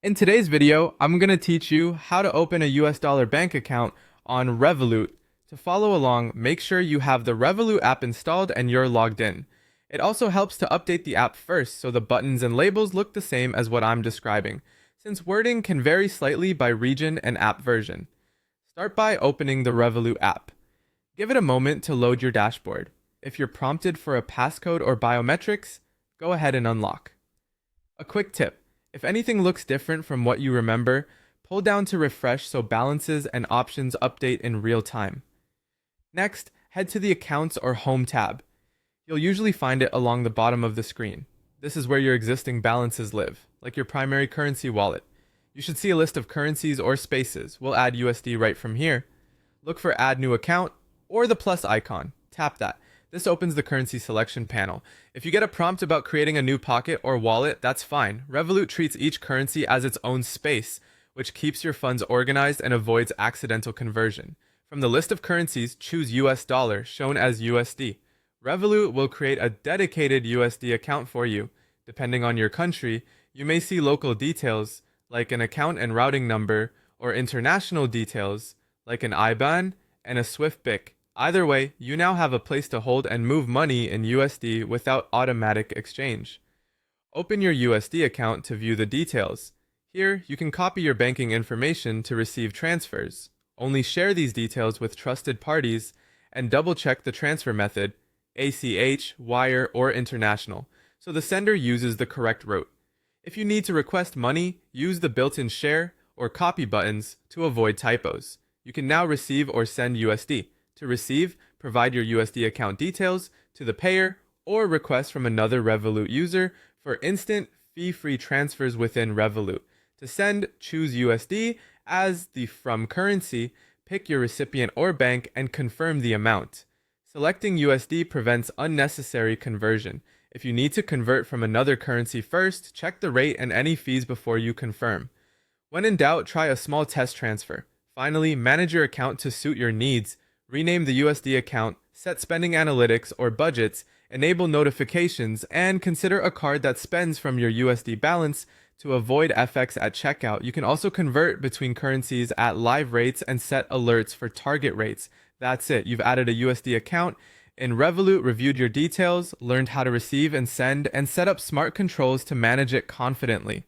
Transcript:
In today's video, I'm going to teach you how to open a US dollar bank account on Revolut. To follow along, make sure you have the Revolut app installed and you're logged in. It also helps to update the app first so the buttons and labels look the same as what I'm describing, since wording can vary slightly by region and app version. Start by opening the Revolut app. Give it a moment to load your dashboard. If you're prompted for a passcode or biometrics, go ahead and unlock. A quick tip. If anything looks different from what you remember, pull down to refresh so balances and options update in real time. Next, head to the Accounts or Home tab. You'll usually find it along the bottom of the screen. This is where your existing balances live, like your primary currency wallet. You should see a list of currencies or spaces. We'll add USD right from here. Look for Add New Account or the plus icon. Tap that. This opens the currency selection panel. If you get a prompt about creating a new pocket or wallet, that's fine. Revolut treats each currency as its own space, which keeps your funds organized and avoids accidental conversion. From the list of currencies, choose US dollar, shown as USD. Revolut will create a dedicated USD account for you. Depending on your country, you may see local details, like an account and routing number, or international details, like an IBAN and a SWIFT BIC. Either way, you now have a place to hold and move money in USD without automatic exchange. Open your USD account to view the details. Here, you can copy your banking information to receive transfers. Only share these details with trusted parties and double-check the transfer method, ACH, wire, or international, so the sender uses the correct route. If you need to request money, use the built-in share or copy buttons to avoid typos. You can now receive or send USD. To receive, provide your USD account details to the payer or request from another Revolut user for instant, fee-free transfers within Revolut. To send, choose USD as the from currency, pick your recipient or bank, and confirm the amount. Selecting USD prevents unnecessary conversion. If you need to convert from another currency first, check the rate and any fees before you confirm. When in doubt, try a small test transfer. Finally, manage your account to suit your needs. Rename the USD account, set spending analytics or budgets, enable notifications, and consider a card that spends from your USD balance to avoid FX at checkout. You can also convert between currencies at live rates and set alerts for target rates. That's it. You've added a USD account. In Revolut, reviewed your details, learned how to receive and send, and set up smart controls to manage it confidently.